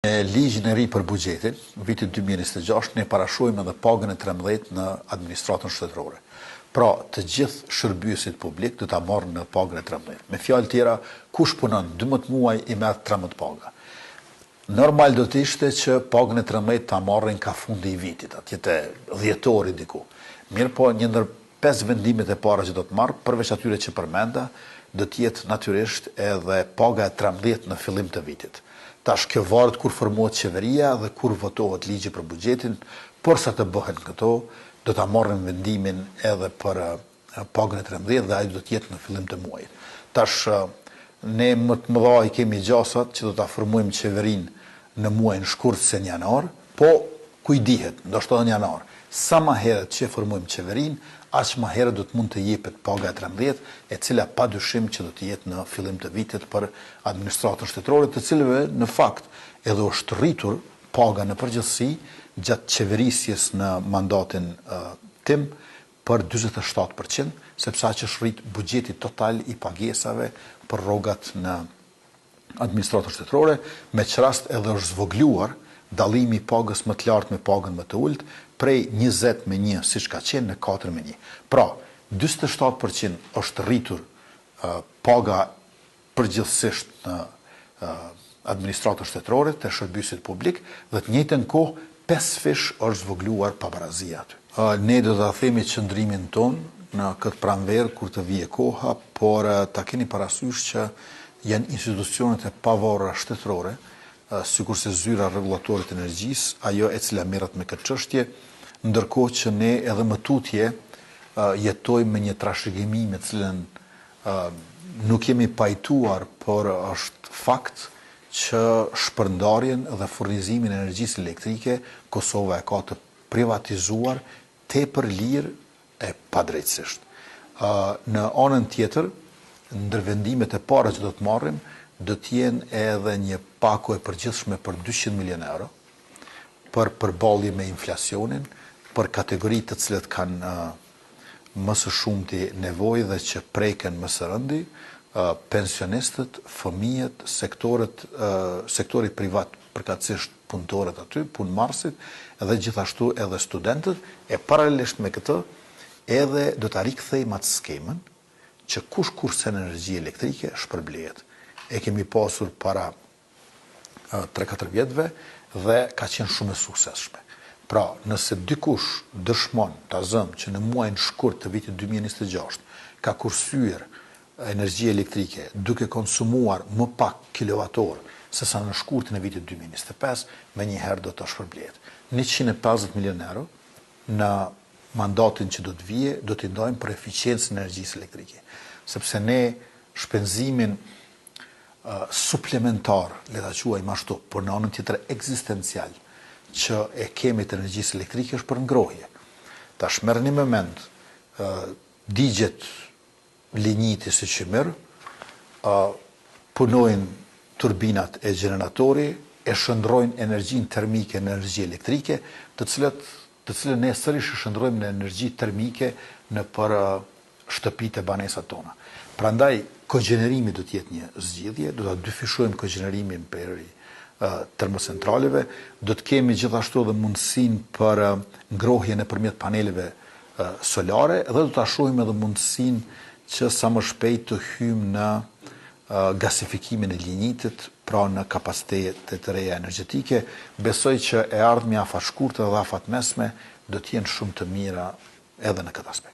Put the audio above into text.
Me ligjin e ri për buxhetin, vitin 2026, ne parashojmë edhe pagën e 13 në administratën shtetërore. Pra, të gjithë shërbyesit publik do ta marrin në pagën e 13. Me fjalë tjera, kush punon 12 muaj i merr 13 paga. Normal do të ishte që pagën e 13 ta marrin ka fundi i vitit, atje te dhjetori diku. Mirë po, një ndër 5 vendimet e para që do të marr, përveç atyre që përmenda, do të jetë natyrisht edhe paga e 13 në fillim të vitit. Tash kjo varet kur formohet qeveria dhe kur votohet ligji për buxhetin, por sa të bëhen këto, do ta marrin vendimin edhe për pagën e 13 dhe ai do të jetë në fillim të muajit. Tash ne më të mëdha i kemi gjasat që do ta formojmë qeverinë në muajin shkurt se në janar, po kujdihet, ndoshta në janar. Sa më herët që formojmë qeverinë, aq më herët do të mund të jepet paga e 13, e cila padyshim që do të jetë në fillim të vitit për administratën shtetërore, të cilëve në fakt edhe është rritur paga në përgjithësi gjatë qeverisjes në mandatin tim për 47%, sepse aq është rrit buxheti total i pagesave për rrogat në administratën shtetërore, me çrast edhe është zvogluar dallimi i pagës më të lartë me pagën më të ulët, prej 20/1, siç ka qenë, në 4/1. Pra, 47% është rritur paga përgjithsisht në administratën shtetërore të shërbyesit publik dhe të njëjtën kohë 5 fish është zvogluar pabarazia aty. Ne do ta themi qëndrimin ton në këtë pranverë kur të vijë koha, por ta keni parasysh që janë institucionet e pavarura shtetërore, sikur se zyra rregullatore të energjisë, ajo e cila merret me këtë çështje, ndërkohë që ne edhe më tutje jetojmë me një trashëgimi me cilën nuk jemi pajtuar, por është fakt që shpërndarjen dhe furnizimin e energjisë elektrike Kosova e ka të privatizuar tepër lirë e padrejtësisht. Në anën tjetër, ndër vendimet e para që do të marrim, do të jenë edhe një pako e përgjithshme për 200 milion euro për përballje me inflacionin, për kategoritë të cilat kanë më së shumti nevojë dhe që preken më së rëndi, pensionistët, fëmijët, sektori privat, përkatësisht punëtorët aty, punëmarrësit, edhe gjithashtu edhe studentët, e paralelisht me këtë, edhe do ta rikthejmë atë skemën që kush kurse energji elektrike shpërblehet. E kemi pasur para 3-4 vjetëve dhe ka qenë shumë e suksesshme. Pra, nëse dikush dëshmon ta zëm që në muajin shkurt të vitit 2026 ka kursyer energji elektrike duke konsumuar më pak kilovator se sa në shkurtin e vitit 2025, menjëherë do të shpërblehet. 150 milion euro në mandatin që do të vijë, do t'i ndajmë për eficiencën e energjisë elektrike. Sepse ne shpenzimin suplementar, le ta quajmë ashtu, por në anën tjetër ekzistencial, që e kemi të energjisë elektrike është për ngrohje. Tash merrni me mend, digjet linjiti si qymyr, punojnë turbinat e gjeneratori, e shndrojnë energjinë termike në energji elektrike, të cilën ne sërish e shndrojmë në energji termike në për shtëpitë e banesat tona. Prandaj, kogjenerimi do të jetë një zgjidhje, do ta dyfishojmë kogjenerimin për termocentraleve, do të kemi gjithashtu edhe mundësinë për ngrohje nëpërmjet paneleve solare dhe do ta shohim edhe mundësinë që sa më shpejt të hyjmë në gasifikimin e linjitit, pra në kapacitetet të reja energjetike. Besoj që e ardhmja afat shkurtë dhe afat mesme do të jenë shumë të mira edhe në këtë aspekt.